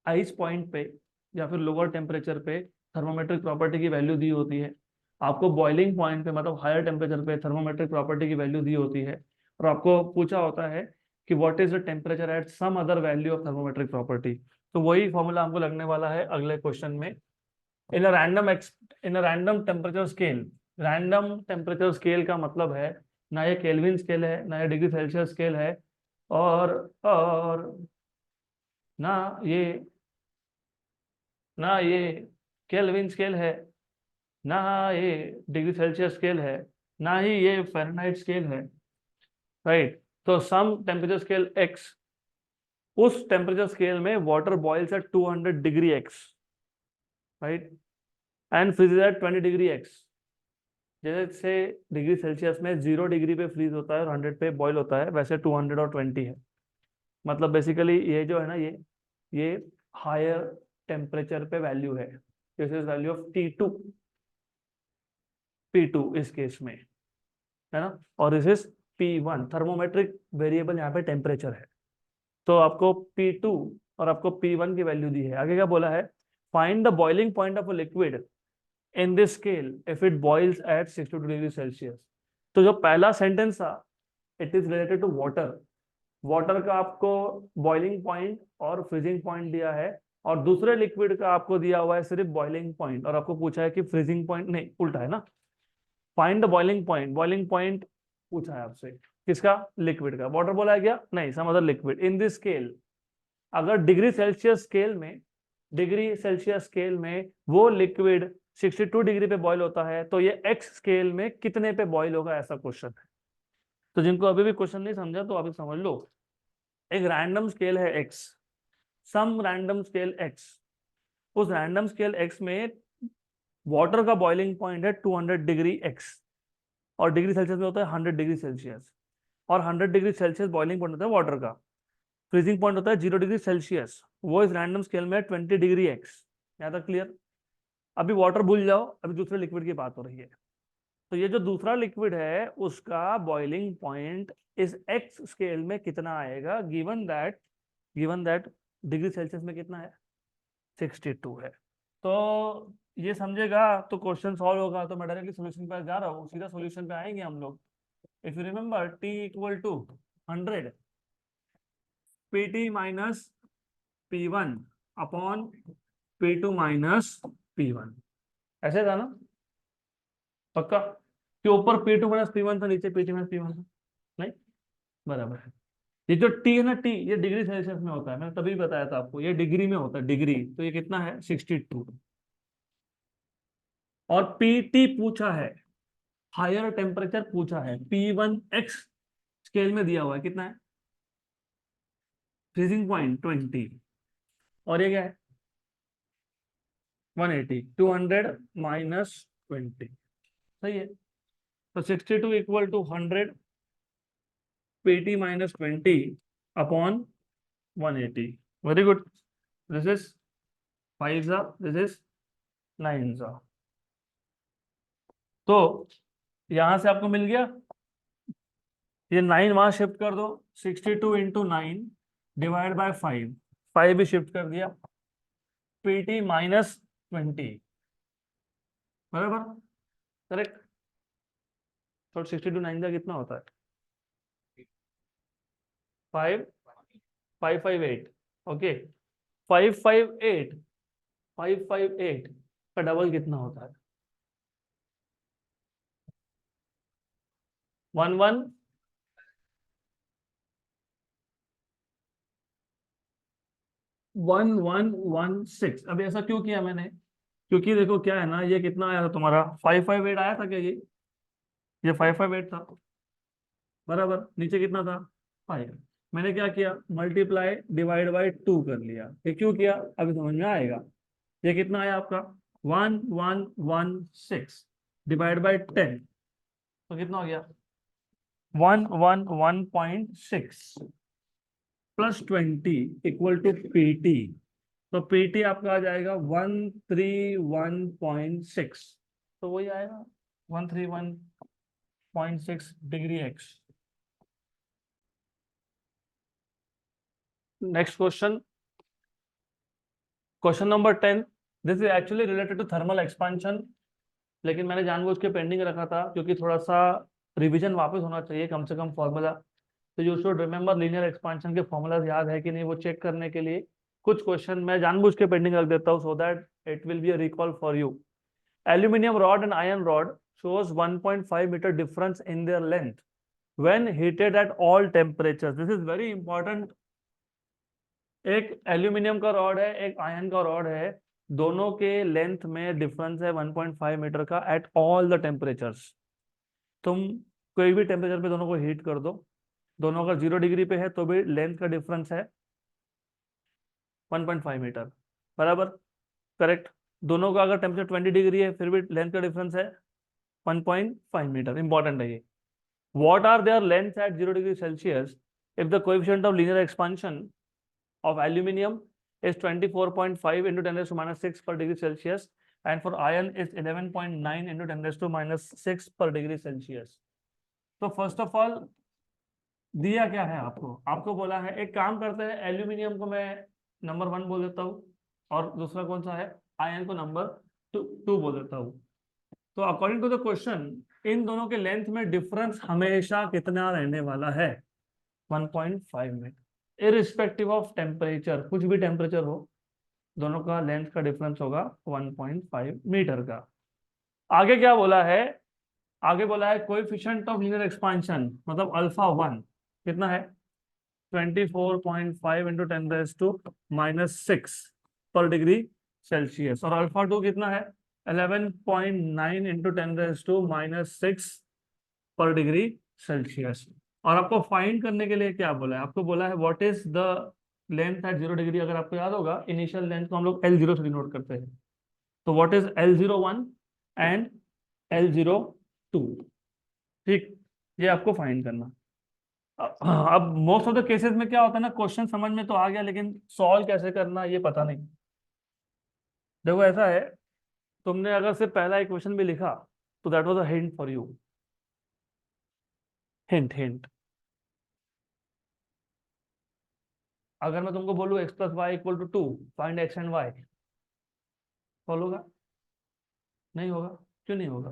Speaker 1: आइस पॉइंट पे या फिर लोअर टेम्परेचर पे थर्मोमेट्रिक प्रॉपर्टी की वैल्यू दी होती है, आपको बॉइलिंग पॉइंट पे मतलब हायर टेम्परेचर पे थर्मोमेट्रिक प्रॉपर्टी की वैल्यू दी होती है, और आपको पूछा होता है कि what is the temperature at some other value of thermometric property. तो वही फॉर्मूला हमको लगने वाला है अगले क्वेश्चन में। In a random temperature scale, random temperature scale का मतलब है ना ये केल्विन स्केल है ना ये डिग्री सेल्सियस स्केल है, और ना ये ना ये केल्विन स्केल है, ना ये डिग्री सेल्सियस स्केल है, ना ही ये फ़ारेनहाइट स्केल है, राइट। तो सम टेम्परेचर स्केल एक्स, उस टेम्परेचर स्केल में water boils at 200 degree X, right, and freezes at 20 degree X. जैसे डिग्री सेल्सियस में 0 डिग्री पे फ्रीज होता है और 100 पे बॉईल होता है, वैसे 200 और 20 है। मतलब बेसिकली ये जो है ना, ये हायर टेम्परेचर पे वैल्यू है। This is value of P2 इस केस में, है ना। और this is P1, thermometric variable यहाँ पे टेम्परेचर है। तो आपको P2 और आपको P1 की वैल्यू दी है। आगे क्या बोला है, find the boiling point of a liquid in this scale if it boils at 62 degree Celsius. तो जो पहला सेंटेंस था it is related to water, water का आपको बॉइलिंग पॉइंट और फ्रीजिंग पॉइंट दिया है, और दूसरे लिक्विड का आपको दिया हुआ है सिर्फ बॉइलिंग पॉइंट, और आपको पूछा है कि फ्रीजिंग पॉइंट नहीं, उल्टा है ना, find the boiling point. Boiling point पूछा है आपसे किसका, लिक्विड का। वाटर बोला है क्या, नहीं, some other liquid in this scale. अगर डिग्री सेल्सियस स्केल में वो लिक्विड 62 डिग्री पे बॉईल होता है तो ये एक्स स्केल में कितने पे बॉईल होगा, ऐसा क्वेश्चन है। तो जिनको अभी भी क्वेश्चन नहीं समझा तो अभी समझ लो। एक रैंडम स्केल है X, some random scale X, उस रैंडम स्केल एक्स में वाटर का बॉइलिंग पॉइंट है 200 डिग्री एक्स, और डिग्री सेल्सियस में होता है 100 डिग्री सेल्सियस, और 100 डिग्री सेल्सियस बॉइलिंग पॉइंट होता है वाटर का। फ्रीजिंग पॉइंट होता है 0 डिग्री सेल्सियस, वो इस रैंडम स्केल में 20 डिग्री एक्स। यहाँ तक क्लियर। अभी वाटर भूल जाओ, अभी दूसरे लिक्विड की बात हो रही है। तो ये जो दूसरा लिक्विड है उसका बॉइलिंग पॉइंट इस एक्स स्केल में कितना आएगा, गिवन दैट डिग्री सेल्सियस में कितना है, 62 है। तो ये समझेगा तो क्वेश्चन सॉल्व होगा। तो मैं डायरेक्टली सोल्यूशन पर जा रहा हूँ, सीधा सोल्यूशन पे आएंगे हम लोग। If you remember T equal to 100 PT minus P1 upon P2 minus P1, ऐसे था ना, पक्का, कि ऊपर P2 माइनस P1 था, नीचे PT माइनस P1 था, नहीं, बराबर है। ये जो T है ना, T ये डिग्री सेल्सियस में होता है, मैंने तभी बताया था आपको, ये डिग्री में होता है, डिग्री। तो ये कितना है, 62। और PT पूछा है, हायर टेम्परेचर पूछा है, P1X स्केल में दिया हुआ है, कितना है, फ्रीजिंग पॉइंट 20, और ये क्या है 180, 200 माइनस 20, सही है। तो 62 equal to 100 PT minus 20 upon 180। Very good, this is 5 ज़ा, दिस इज 9 ज़ा। तो यहां से आपको मिल गया, ये 9 वहां शिफ्ट कर दो, 62 इंटू 9 डिवाइड बाय 5, 5 भी शिफ्ट कर दिया, PT माइनस 20, बराबर, करेक्ट। तो 62 9 का कितना होता है, 5 558, ओके। 558 558 का डबल कितना होता है, 11 1116। अभी ऐसा क्यों किया मैंने, क्योंकि देखो क्या है ना, ये कितना आया था तुम्हारा, 558 आया था क्या, ये 558 था, बराबर, नीचे कितना था 5। मैंने क्या किया, मल्टीप्लाई डिवाइड बाई 2 कर लिया। ये क्यों किया, अभी समझ में आएगा। ये कितना आया आपका, 1116 डिवाइड बाई 10, तो कितना हो गया 111.6 प्लस 20 इक्वल टू पीटी। तो पीटी आपका आ जाएगा 131.6, तो वही आएगा 131.6 degree X. Next question, question number 10। This is actually related to thermal expansion, लेकिन मैंने जानबूझ के पेंडिंग रखा था क्योंकि थोड़ा सा रिवीजन वापस होना चाहिए कम से कम फॉर्मूला। तो you should remember linear expansion के फॉर्मूलाज याद है कि नहीं, वो चेक करने के लिए कुछ क्वेश्चन मैं जानबूझ के पेंडिंग रख देता हूँ, so that it will be a recall for you. Aluminium rod and iron rod shows 1.5 meter difference in their length when heated at all temperatures. This is very important. एक aluminium का rod है, एक iron का rod है, दोनों के length में difference है 1.5 मीटर का एट ऑल द टेम्परेचर्स। तुम कोई भी टेम्परेचर पे दोनों को हीट कर दो, दोनों अगर 0 डिग्री पे है तो भी लेंथ का डिफरेंस है 1.5 मीटर, बराबर, करेक्ट। दोनों का अगर टेम्परेचर 20 डिग्री है फिर भी लेंथ का डिफरेंस है 1.5 मीटर। इंपॉर्टेंट है ये। What are their lengths at 0 degree Celsius if the coefficient of linear expansion of aluminium is 24.5 into 10 raised to minus 6 per degree Celsius and for iron is 11.9 into 10 raised to minus 6 per degree Celsius? तो first of all दिया क्या है आपको, आपको बोला है, एक काम करते हैं, एल्यूमिनियम को मैं नंबर 1 बोल देता हूँ और दूसरा कौन सा है, आयरन को नंबर 2 बोल देता हूँ। तो अकॉर्डिंग टू द क्वेश्चन इन दोनों के लेंथ में डिफरेंस हमेशा कितना रहने वाला है, 1.5 में, इरिस्पेक्टिव ऑफ टेम्परेचर, कुछ भी टेम्परेचर हो, दोनों का लेंथ का डिफरेंस होगा 1.5 मीटर का। आगे क्या बोला है, आगे बोला है कोएफिशिएंट ऑफ लीनियर एक्सपांशन मतलब अल्फा 1 कितना है 24.5 इंटू 10 रेज टू माइनस 6 पर डिग्री सेल्सियस, और अल्फा 2 कितना है 11.9 इंटू 10 रेज टू माइनस 6 पर डिग्री सेल्सियस। और आपको फाइंड करने के लिए क्या बोला है, आपको बोला है what is the length at 0 degree. अगर आपको याद होगा इनिशियल लेंथ को हम लोग L0 से डिनोट करते हैं, तो what is L01 and L02, ठीक, ये आपको फाइंड करना। अब मोस्ट ऑफ द केसेस में क्या होता है ना, क्वेश्चन समझ में तो आ गया लेकिन सॉल्व कैसे करना ये पता नहीं। देखो ऐसा है, तुमने अगर से पहला इक्वेशन भी लिखा तो that was a hint for you, hint hint. अगर मैं तुमको बोलूँ x plus Y equal to 2, फाइंड x एंड y, सॉल्व होगा? नहीं होगा। क्यों नहीं होगा?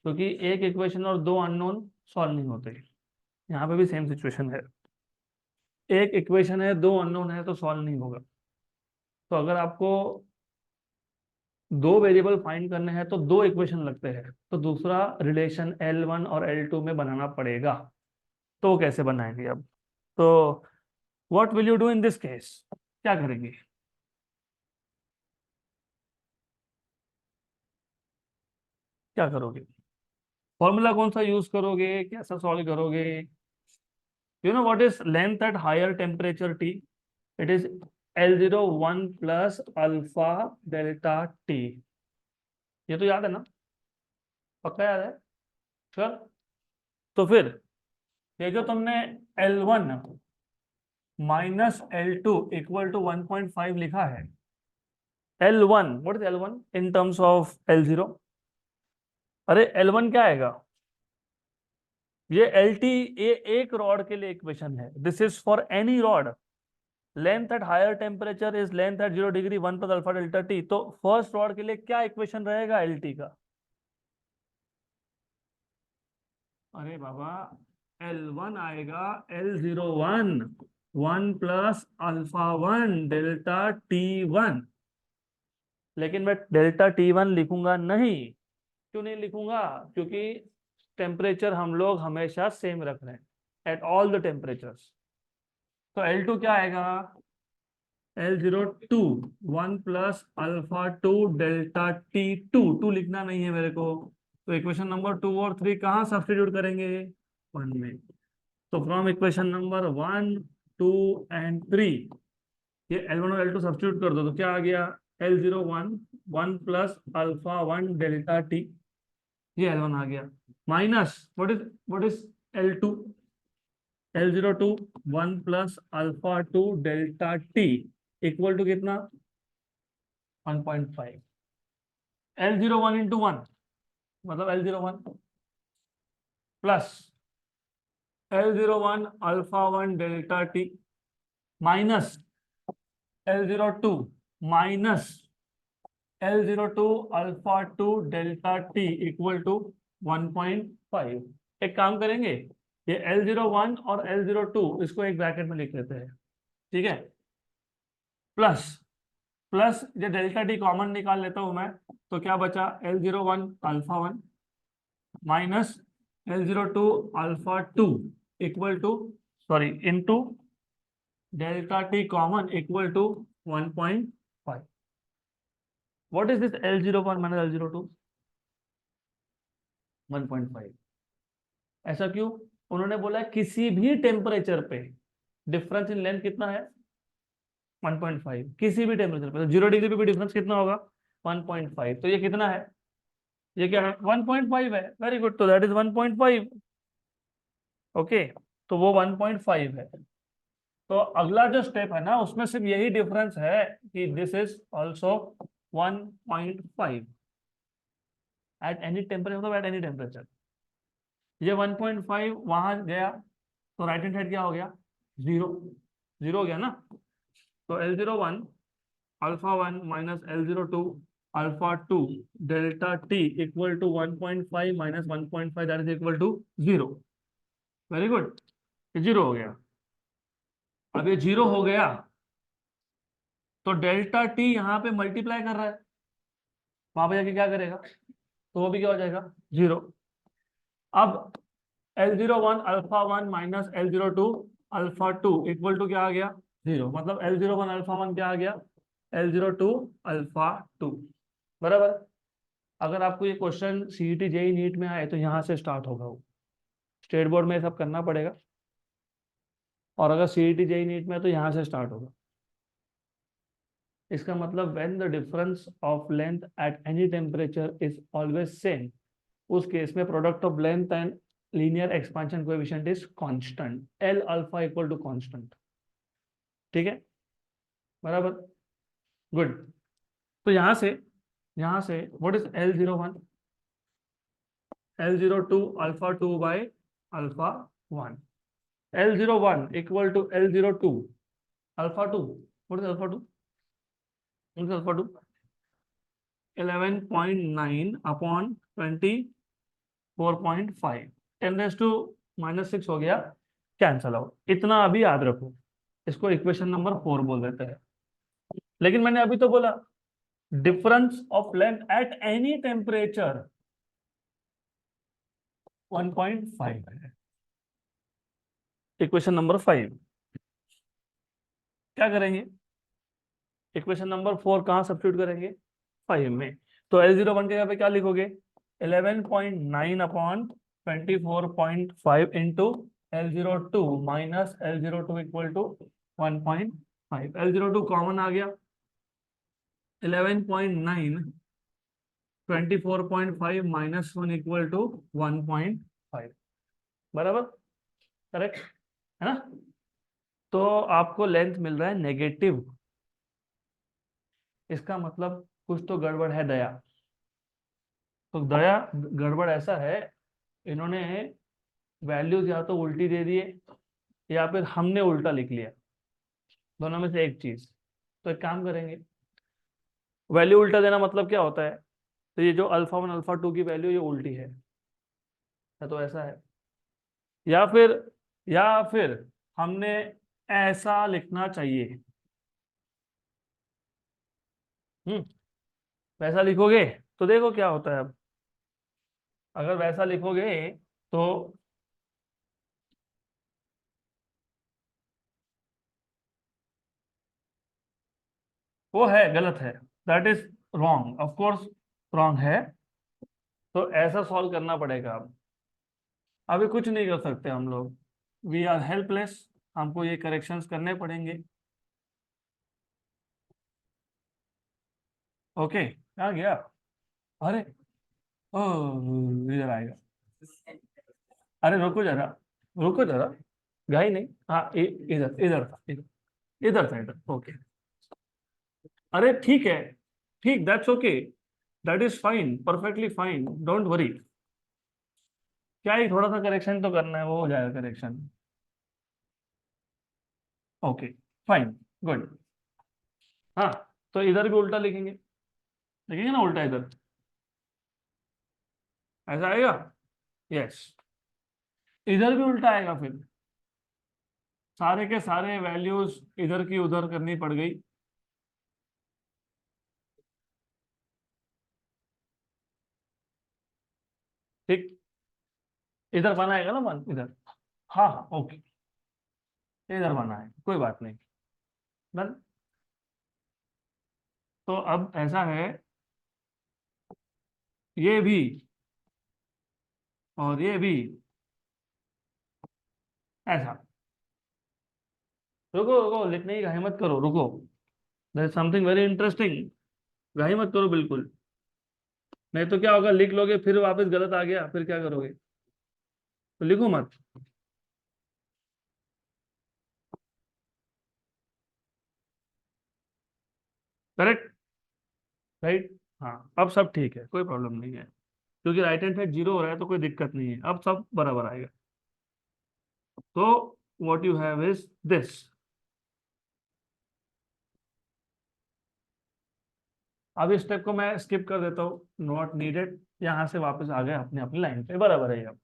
Speaker 1: क्योंकि एक इक्वेशन और दो अननोन सॉल्व नहीं होते। यहाँ पे भी सेम सिचुएशन है, एक इक्वेशन है दो अननोन है तो सॉल्व नहीं होगा। तो अगर आपको दो वेरिएबल फाइंड करने हैं तो दो इक्वेशन लगते हैं, तो दूसरा रिलेशन L1 और L2 में बनाना पड़ेगा। तो वो कैसे बनाएंगे अब, तो what will you do in this case, क्या करेंगे, क्या करोगे, फॉर्मूला कौन सा यूज करोगे, कैसा सॉल्व करोगे? You know what is length at higher temperature T? इट इज L01 plus alpha delta T। ये तो याद है ना, पक्का याद है, श्योर? तो फिर ये जो तुमने L1 minus L2 equal to 1.5 लिखा है, L1 what is L1 in terms of L0? अरे L1 क्या आएगा, ये LT, ये एक रॉड के लिए इक्वेशन है, this is for any rod, length at higher temperature is length at 0 degree 1 plus alpha delta T। तो फर्स्ट रॉड के लिए क्या इक्वेशन रहेगा LT का? अरे बाबा, L1 आएगा L01 1 plus alpha 1 delta T1, लेकिन मैं डेल्टा T1 लिखूंगा नहीं। क्यों नहीं लिखूंगा? क्योंकि टेम्परेचर हम लोग हमेशा सेम रख रहे हैं एट ऑल द टेम्परेचर्स। तो L2 क्या आएगा, L02 1 plus alpha 2 delta T2, 2 लिखना नहीं है मेरे को। तो इक्वेशन नंबर 2 और 3 कहाँ सब्स्टिट्यूट करेंगे, 1 में। तो फ्रॉम इक्वेशन नंबर 1 2 एंड 3 ये L1 और L2 सब्स्टिट्यूट कर दो, तो क्या आ गया L01 1 plus alpha 1 delta T, ये L1 आ गया, minus what is L2, L02 1 plus alpha two delta T equal to कितना 1.5, L01 इंटू 1 मतलब L01 plus L01 alpha 1 delta T minus L02 minus L02 alpha two delta T equal to 1.5। एक काम करेंगे, ये L01 और L02 इसको एक bracket में लिख लेते हैं, ठीक है, प्लस प्लस ये डेल्टा टी कॉमन निकाल लेता हूं मैं, तो क्या बचा L01 alpha 1 minus L02 alpha 2 equal to sorry into delta T common equal to 1.5। What is this L01 minus L02 1.5। ऐसा क्यों? उन्होंने बोला किसी भी टेम्परेचर पे डिफरेंस इन लेंथ कितना है 1.5, किसी भी टेम्परेचर पे, तो 0 डिग्री पे भी डिफरेंस कितना होगा 1.5, तो ये कितना है, ये क्या है 1.5 है, वेरी गुड, तो दैट इज 1.5। ओके, तो वो 1.5 है। तो अगला जो स्टेप है ना उसमें सिर्फ यही डिफरेंस है कि this is also 1.5 eight any temperature, मतलब एट एनी टेम्परेचर। ये 1.5 वहां गया तो राइट हैंड साइड क्या हो गया 0, 0 हो गया ना, तो L01 alpha 1 minus L02 alpha 2 delta T equal to 1.5 minus 1.5 that is equal to 0। Very good, ये 0 हो गया। अब ये 0 हो गया तो डेल्टा टी यहाँ पे मल्टीप्लाई कर रहा है, वहां पे जाके क्या करेगा, तो वो भी क्या हो जाएगा 0। अब L01 alpha 1 minus L02 alpha 2 equal to क्या आ गया 0, मतलब L01 अल्फा 1 क्या आ गया L02 अल्फा 2, बराबर। अगर आपको ये क्वेश्चन सीईटी जेई नीट में आए तो यहाँ से स्टार्ट होगा, वो स्टेट बोर्ड में सब करना पड़ेगा, और अगर सीईटी जेई नीट में है तो यहाँ से स्टार्ट होगा। इसका मतलब when the difference of length at any temperature is always same, उस केस में product of length and linear expansion coefficient is constant, L alpha equal to constant, ठीक है, बराबर, गुड। तो यहाँ से what is L01 L02 alpha 2 by alpha 1, L01 equal to L02 alpha 2, what is alpha 2, what is alpha 2 11.9 upon 24.5, 10⁻⁻6 हो गया, cancel out. इतना अभी याद रखो, इसको इक्वेशन नंबर 4 बोल देते हैं। लेकिन मैंने अभी तो बोला difference of length at any temperature 1.5 है। इक्वेशन नंबर 5 क्या करेंगे, इक्वेशन नंबर 4 कहाँ सब्स्टिट्यूट करेंगे 5 में, तो L01 के यहाँ पे क्या लिखोगे 11.9 upon 24.5 into L02 minus L02 equal to 1.5, L02 common आ गया, 11.9 24.5 माइनस 1 इक्वल टू 1.5, बराबर, करेक्ट है ना। तो आपको लेंथ मिल रहा है नेगेटिव, इसका मतलब कुछ तो गड़बड़ है दया। तो दया गड़बड़ ऐसा है, इन्होंने वैल्यूज या तो उल्टी दे दिए या फिर हमने उल्टा लिख लिया, दोनों में से एक चीज। तो एक काम करेंगे, वैल्यू उल्टा देना मतलब क्या होता है, तो ये जो अल्फा 1 अल्फा 2 की वैल्यू ये उल्टी है, या तो ऐसा है, या फिर हमने ऐसा लिखना चाहिए। हम्म, वैसा लिखोगे तो देखो क्या होता है। अब अगर वैसा लिखोगे तो वो है गलत है, that is wrong, of course wrong है। तो ऐसा सॉल्व करना पड़ेगा। अब अभी कुछ नहीं कर सकते हम लोग, वी आर हेल्पलेस, हमको ये करेक्शंस करने पड़ेंगे। ओके, आ गया, अरे ओह इधर आएगा। अरे रुको जरा, गाई नहीं, हाँ इधर इधर था, इधर था, इधर, ओके। अरे ठीक है, ठीक, that's okay, that is fine, perfectly fine, don't worry. क्या ही थोड़ा सा करेक्शन तो करना है, वो हो जाएगा करेक्शन। Okay, fine, good. हाँ, तो इधर भी उल्टा लिखेंगे, लिखेंगे ना उल्टा इधर, ऐसा आएगा। यस, इधर भी उल्टा आएगा फिर, सारे के सारे वैल्यूज इधर की उधर करनी पड़ गई। ठीक, इधर बनाएगा ना मन इधर। हाँ हाँ ओके, इधर बना है, कोई बात नहीं। डन। तो अब ऐसा है, ये भी और ये भी ऐसा। रुको रुको, लिखने की घाई मत करो, रुको, there is something very interesting. घाई मत करो बिल्कुल, नहीं तो क्या होगा, लिख लोगे फिर वापस गलत आ गया, फिर क्या करोगे, तो लिखो मत। Correct, right. हाँ, अब सब ठीक है, कोई प्रॉब्लम नहीं है, क्योंकि राइट हैंड साइड जीरो हो रहा है तो कोई दिक्कत नहीं है, अब सब बराबर आएगा। तो what you have is this. अब इस स्टेप को मैं स्किप कर देता हूँ, नॉट नीडेड, यहाँ से वापस आ गए अपने अपनी लाइन पे, बराबर है, अब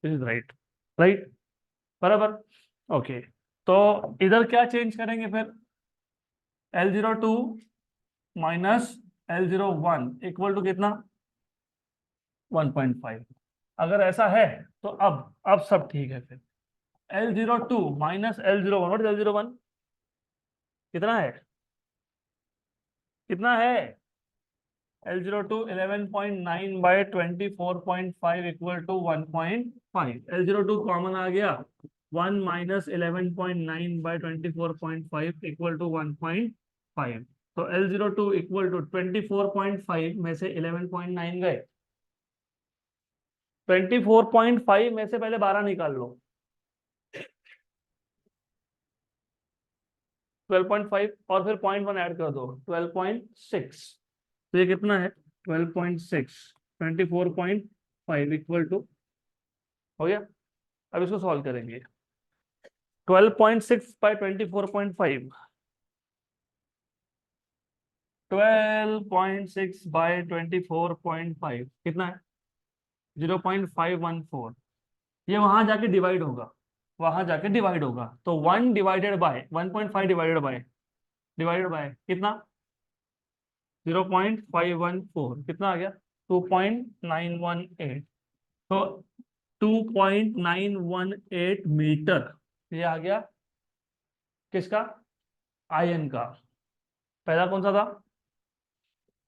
Speaker 1: दिस इज राइट, राइट, बराबर। ओके, तो इधर क्या चेंज करेंगे फिर, L02 minus L01 equal to कितना, 1.5। अगर ऐसा है तो अब सब ठीक है फिर। L02 minus L01, what is L01, कितना है, कितना है, L02 11.9 by 24.5 equal to 1.5। L02 common आ गया, 1 माइनस 11.9 बाय 24.5 इक्वल टू 1.5। तो L02 इक्वल टू 24.5 में से 11.9 गए, 24.5 में से पहले 12 निकाल लो, 12.5 और फिर 0.1 ऐड कर दो, 12.6। तो ये कितना है, 12.6, 24.5 इक्वल टू, हो गया। अब इसको सॉल्व करेंगे, 12.6 बाई 24.5, 12.6 बाई 24.5 कितना है, 0.514। ये वहां जाके डिवाइड होगा, वहां जाके डिवाइड होगा, तो 1 डिवाइडेड बाय 1.5 डिवाइडेड बाय कितना, 0.514, कितना आ गया, 2.918। तो 2.918 मीटर, ये आ गया किसका, आयन का। पहला कौन सा था,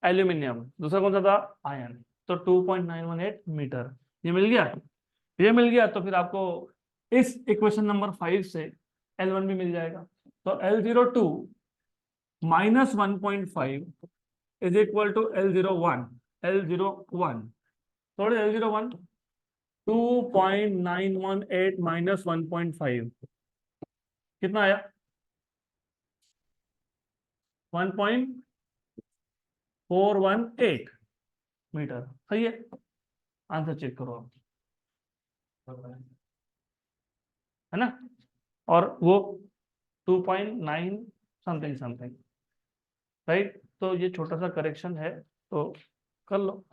Speaker 1: एल्यूमिनियम, दूसरा कौन सा था, आयन। तो 2.918 मीटर, ये मिल गया, ये मिल गया, तो फिर आपको इस इक्वेशन नंबर 5 से L1 भी मिल जाएगा। तो L02 minus 1.5 is equal to L01, L01, थोड़े L01, 2.918 माइनस 1.5 कितना आया, 1.418 मीटर, सही है। आंसर चेक करो आप, है ना, और वो 2.9 समथिंग समथिंग, राइट। तो ये छोटा सा करेक्शन है, तो कर लो।